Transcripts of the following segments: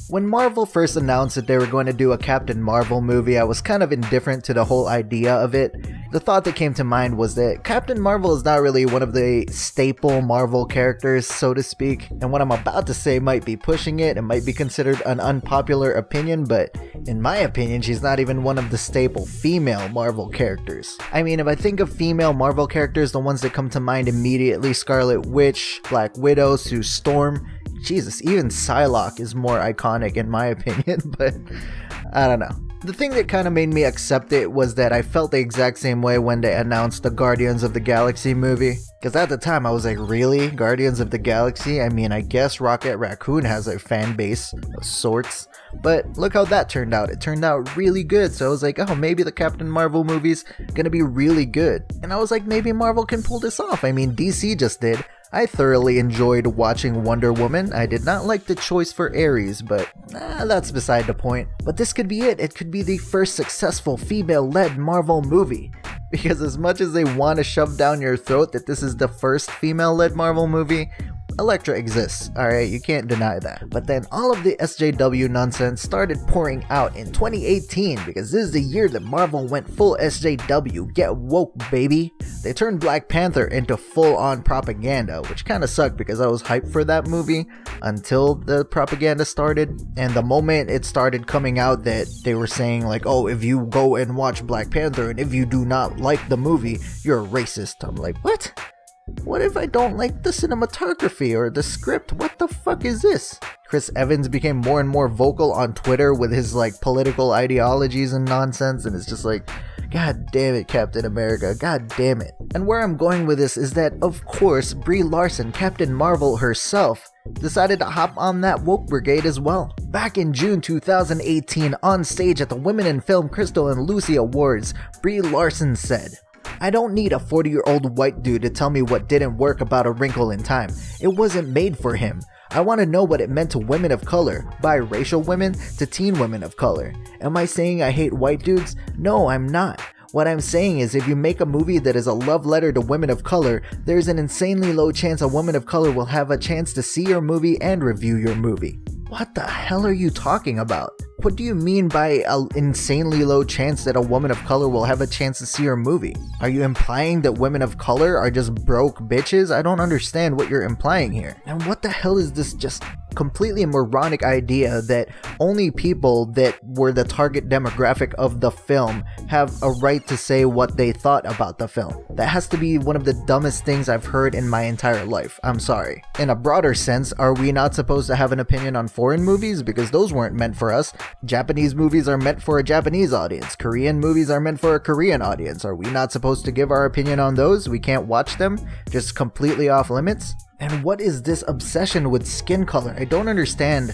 When Marvel first announced that they were going to do a Captain Marvel movie, I was kind of indifferent to the whole idea of it. The thought that came to mind was that Captain Marvel is not really one of the staple Marvel characters, so to speak, and what I'm about to say might be pushing it and might be considered an unpopular opinion, but in my opinion, she's not even one of the staple female Marvel characters. I mean, if I think of female Marvel characters, the ones that come to mind immediately, Scarlet Witch, Black Widow, Sue Storm, Jesus, even Psylocke is more iconic in my opinion, but I don't know. The thing that kind of made me accept it was that I felt the exact same way when they announced the Guardians of the Galaxy movie. Because at the time I was like, really? Guardians of the Galaxy? I mean, I guess Rocket Raccoon has a fan base of sorts. But look how that turned out. It turned out really good. So I was like, oh, maybe the Captain Marvel movie's gonna be really good. And I was like, maybe Marvel can pull this off. I mean, DC just did. I thoroughly enjoyed watching Wonder Woman. I did not like the choice for Ares, but that's beside the point. But this could be it. It could be the first successful female-led Marvel movie. Because as much as they want to shove down your throat that this is the first female-led Marvel movie, Elektra exists, alright, you can't deny that. But then all of the SJW nonsense started pouring out in 2018 because this is the year that Marvel went full SJW, get woke baby. They turned Black Panther into full-on propaganda, which kinda sucked because I was hyped for that movie until the propaganda started. And the moment it started coming out that they were saying like, oh, if you go and watch Black Panther and if you do not like the movie, you're a racist. I'm like, what? What if I don't like the cinematography or the script? What the fuck is this? Chris Evans became more and more vocal on Twitter with his like political ideologies and nonsense, and it's just like, god damn it, Captain America, god damn it. And where I'm going with this is that, of course, Brie Larson, Captain Marvel herself, decided to hop on that woke brigade as well. Back in June 2018, on stage at the Women in Film Crystal and Lucy Awards, Brie Larson said, I don't need a 40-year-old white dude to tell me what didn't work about A Wrinkle in Time. It wasn't made for him. I want to know what it meant to women of color, biracial women to teen women of color. Am I saying I hate white dudes? No, I'm not. What I'm saying is if you make a movie that is a love letter to women of color, there's an insanely low chance a woman of color will have a chance to see your movie and review your movie. What the hell are you talking about? What do you mean by an insanely low chance that a woman of color will have a chance to see your movie? Are you implying that women of color are just broke bitches? I don't understand what you're implying here. And what the hell is this just completely moronic idea that only people that were the target demographic of the film have a right to say what they thought about the film? That has to be one of the dumbest things I've heard in my entire life. I'm sorry. In a broader sense, are we not supposed to have an opinion on foreign movies? Because those weren't meant for us. Japanese movies are meant for a Japanese audience. Korean movies are meant for a Korean audience. Are we not supposed to give our opinion on those? We can't watch them? Just completely off limits? And what is this obsession with skin color? I don't understand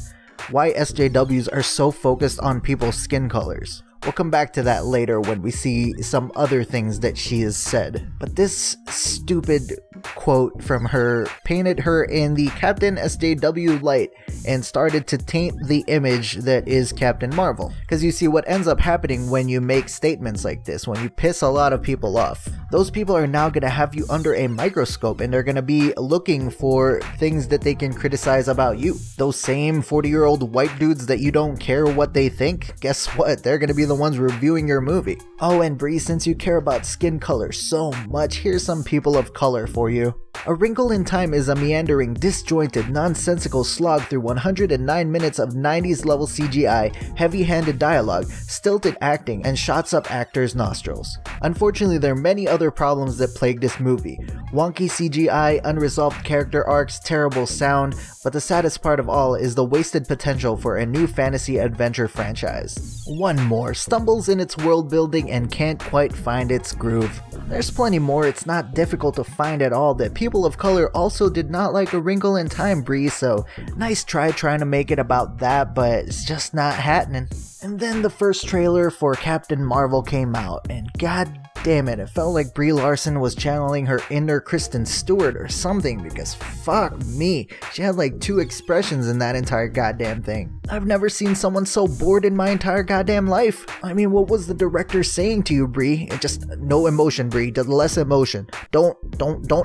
why SJWs are so focused on people's skin colors. We'll come back to that later when we see some other things that she has said. But this stupid quote from her painted her in the Captain SJW light and started to taint the image that is Captain Marvel. Because you see, what ends up happening when you make statements like this, when you piss a lot of people off, those people are now going to have you under a microscope and they're going to be looking for things that they can criticize about you. Those same 40-year-old white dudes that you don't care what they think, guess what? They're going to be the ones reviewing your movie. Oh, and Brie, since you care about skin color so much, here's some people of color for you. A Wrinkle in Time is a meandering, disjointed, nonsensical slog through 109 minutes of 90s level CGI, heavy-handed dialogue, stilted acting, and shots up actors' nostrils. Unfortunately, there are many other problems that plague this movie. Wonky CGI, unresolved character arcs, terrible sound, but the saddest part of all is the wasted potential for a new fantasy adventure franchise. One more, stumbles in its world building and can't quite find its groove. There's plenty more. It's not difficult to find at all that people of color also did not like A Wrinkle in Time, Brie, so nice try trying to make it about that, but it's just not happening. And then the first trailer for Captain Marvel came out, and god damn it felt like Brie Larson was channeling her inner Kristen Stewart or something, because fuck me, she had like 2 expressions in that entire goddamn thing. I've never seen someone so bored in my entire goddamn life. I mean, what was the director saying to you, Brie? Just no emotion, Brie, just less emotion. Don't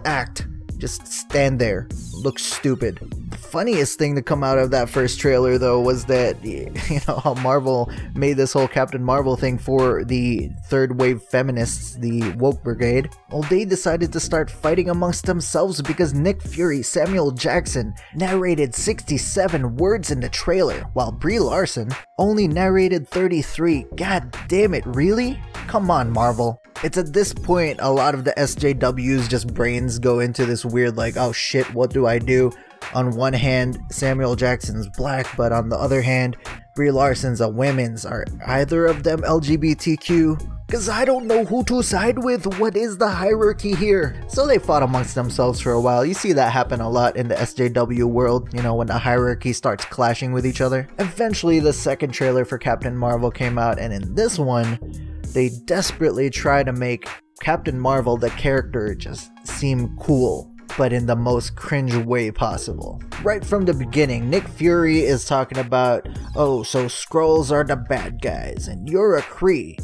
act. Just stand there. Look stupid. funniest thing to come out of that first trailer though was that, you know, how Marvel made this whole Captain Marvel thing for the third wave feminists, the woke brigade. Well, they decided to start fighting amongst themselves because Nick Fury, Samuel Jackson, narrated 67 words in the trailer, while Brie Larson only narrated 33. God damn it, really? Come on, Marvel. It's at this point a lot of the SJW's just brains go into this weird like, oh shit, what do I do? On one hand, Samuel Jackson's black, but on the other hand, Brie Larson's a women's. Are either of them LGBTQ? Cause I don't know who to side with. What is the hierarchy here? So they fought amongst themselves for a while. You see that happen a lot in the SJW world, you know, when the hierarchy starts clashing with each other. Eventually, the second trailer for Captain Marvel came out, and in this one, they desperately try to make Captain Marvel, the character, just seem cool, but in the most cringe way possible. Right from the beginning, Nick Fury is talking about, oh, so Skrulls are the bad guys, and you're a Kree,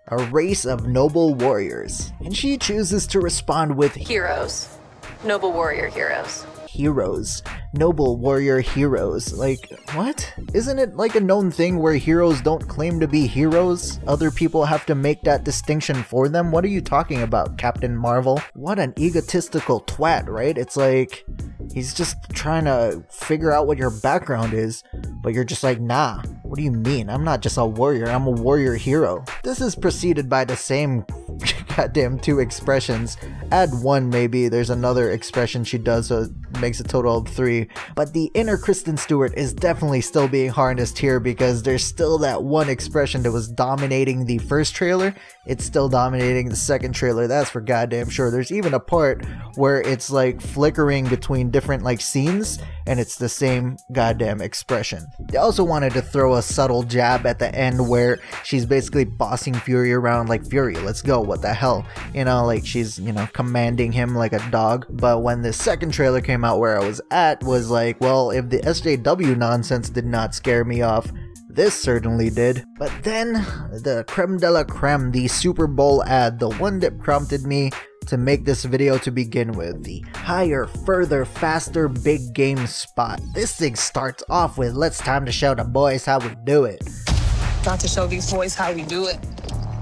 a race of noble warriors. And she chooses to respond with heroes. Noble warrior heroes. Heroes. Noble warrior heroes. Like, what? Isn't it like a known thing where heroes don't claim to be heroes? Other people have to make that distinction for them? What are you talking about, Captain Marvel? What an egotistical twat, right? It's like, he's just trying to figure out what your background is, but you're just like, nah, what do you mean? I'm not just a warrior, I'm a warrior hero. This is preceded by the same goddamn two expressions. Add one maybe, there's another expression she does, so it makes a total of 3. But the inner Kristen Stewart is definitely still being harnessed here because there's still that one expression that was dominating the first trailer. It's still dominating the second trailer, that's for goddamn sure. There's even a part where it's like flickering between different like scenes and it's the same goddamn expression. They also wanted to throw a subtle jab at the end where she's basically bossing Fury around like, Fury, let's go, what the hell? You know, like she's, you know, commanding him like a dog. But when the second trailer came out, where I was at was like, well, if the SJW nonsense did not scare me off, this certainly did. But then, the creme de la creme, the Super Bowl ad, the one that prompted me to make this video to begin with, the higher, further, faster, big game spot. This thing starts off with, let's time to show the boys how we do it. Got to show these boys how we do it.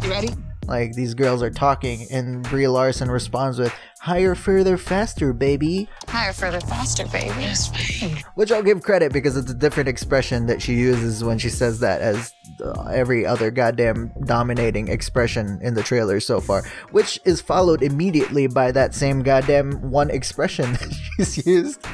You ready? Like, these girls are talking, and Brie Larson responds with, higher, further, faster, baby. Higher, further, faster, baby. Yes, baby. Which I'll give credit because it's a different expression that she uses when she says that as every other goddamn dominating expression in the trailer so far, which is followed immediately by that same goddamn one expression that she's used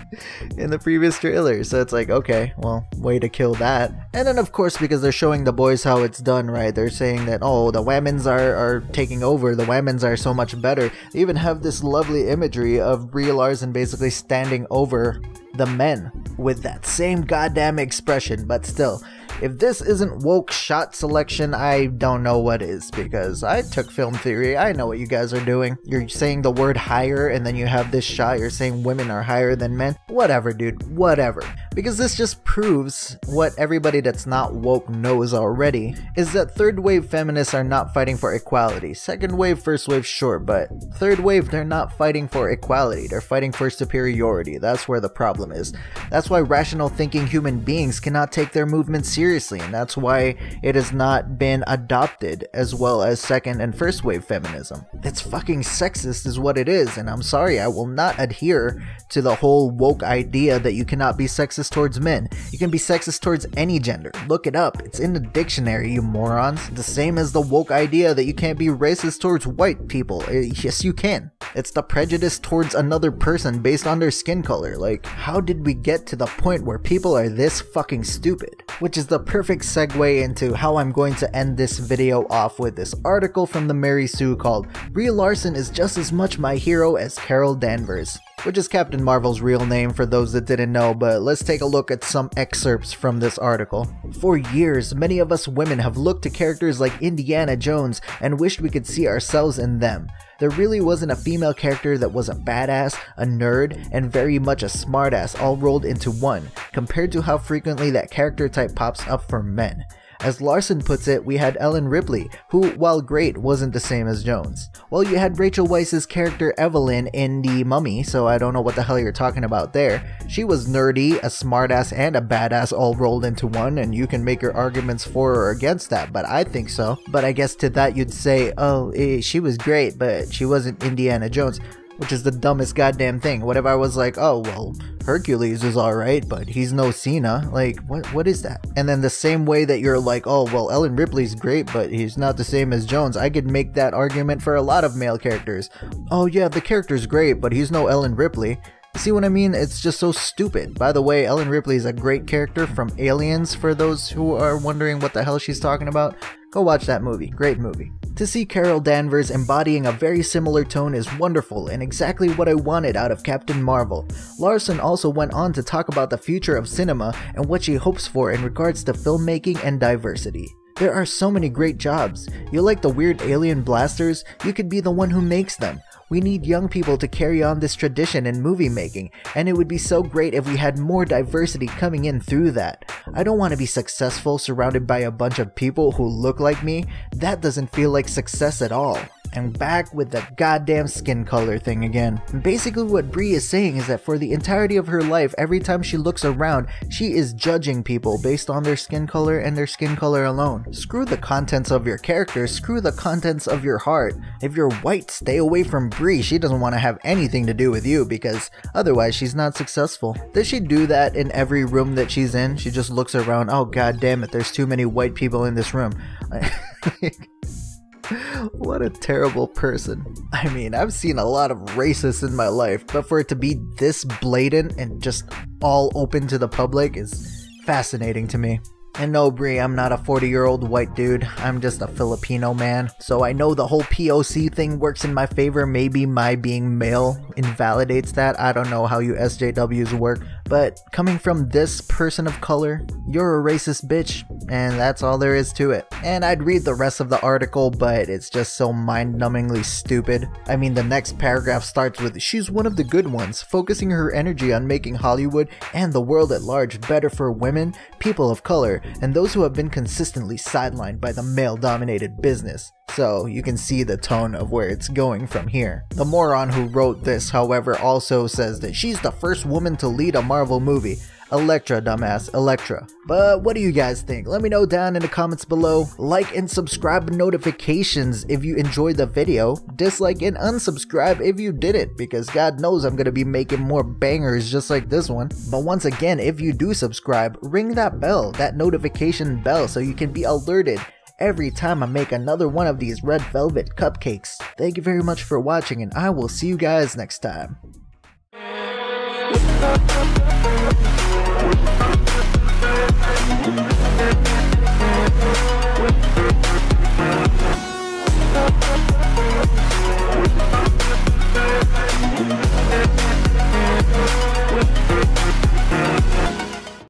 in the previous trailer. So it's like, okay, well, way to kill that. And then of course, because they're showing the boys how it's done, right? They're saying that, oh, the women's are taking over, the women's are so much better. They even have this lovely imagery of Brie Larson basically standing over the men with that same goddamn expression. But still, if this isn't woke shot selection, I don't know what is, because I took film theory. I know what you guys are doing. You're saying the word higher and then you have this shot, you're saying women are higher than men. Whatever, dude, whatever. Because this just proves what everybody that's not woke knows already, is that third wave feminists are not fighting for equality. Second wave, first wave, sure, but third wave, they're not fighting for equality. They're fighting for superiority. That's where the problem is. That's why rational thinking human beings cannot take their movement seriously, and that's why it has not been adopted as well as second and first wave feminism. It's fucking sexist is what it is, and I'm sorry, I will not adhere to the whole woke idea that you cannot be sexist towards men. You can be sexist towards any gender. Look it up. It's in the dictionary, you morons. The same as the woke idea that you can't be racist towards white people. Yes, you can. It's the prejudice towards another person based on their skin color. Like, how did we get to the point where people are this fucking stupid? Which is the perfect segue into how I'm going to end this video off with this article from the Mary Sue called Brie Larson is just as much my hero as Carol Danvers, which is Captain Marvel's real name for those that didn't know, but let's take a look at some excerpts from this article. For years, many of us women have looked to characters like Indiana Jones and wished we could see ourselves in them. There really wasn't a female character that was a badass, a nerd, and very much a smartass all rolled into one, compared to how frequently that character type pops up for men. As Larson puts it, we had Ellen Ripley, who, while great, wasn't the same as Jones. Well, you had Rachel Weisz's character Evelyn in The Mummy, so I don't know what the hell you're talking about there. She was nerdy, a smartass, and a badass all rolled into one, and you can make your arguments for or against that, but I think so. But I guess to that you'd say, oh, she was great, but she wasn't Indiana Jones. Which is the dumbest goddamn thing. What if I was like, oh, well, Hercules is alright, but he's no Cena? Like, what is that? And then the same way that you're like, oh, well, Ellen Ripley's great, but he's not the same as Jones. I could make that argument for a lot of male characters. Oh yeah, the character's great, but he's no Ellen Ripley. See what I mean? It's just so stupid. By the way, Ellen Ripley is a great character from Aliens, for those who are wondering what the hell she's talking about. Go watch that movie. Great movie. To see Carol Danvers embodying a very similar tone is wonderful and exactly what I wanted out of Captain Marvel. Larson also went on to talk about the future of cinema and what she hopes for in regards to filmmaking and diversity. There are so many great jobs. You like the weird alien blasters? You could be the one who makes them. We need young people to carry on this tradition in movie making, and it would be so great if we had more diversity coming in through that. I don't want to be successful surrounded by a bunch of people who look like me. That doesn't feel like success at all. And back with the goddamn skin color thing again. Basically what Brie is saying is that for the entirety of her life, every time she looks around, she is judging people based on their skin color and their skin color alone. Screw the contents of your character, screw the contents of your heart. If you're white, stay away from Brie. She doesn't want to have anything to do with you because otherwise she's not successful. Does she do that in every room that she's in? She just looks around, oh god damn it, there's too many white people in this room. What a terrible person. I mean, I've seen a lot of racists in my life, but for it to be this blatant and just all open to the public is fascinating to me. And no, Brie, I'm not a 40-year-old white dude. I'm just a Filipino man. So I know the whole POC thing works in my favor. Maybe my being male invalidates that. I don't know how you SJWs work. But coming from this person of color, you're a racist bitch. And that's all there is to it. And I'd read the rest of the article, but it's just so mind-numbingly stupid. I mean, the next paragraph starts with, she's one of the good ones, focusing her energy on making Hollywood and the world at large better for women, people of color, and those who have been consistently sidelined by the male-dominated business. So you can see the tone of where it's going from here. The moron who wrote this, however, also says that she's the first woman to lead a Marvel movie. Elektra, dumbass, Elektra. But what do you guys think? Let me know down in the comments below. Like and subscribe with notifications if you enjoyed the video. Dislike and unsubscribe if you didn't, because God knows I'm gonna be making more bangers just like this one. But once again, if you do subscribe, ring that bell, that notification bell, so you can be alerted every time I make another one of these red velvet cupcakes. Thank you very much for watching, and I will see you guys next time.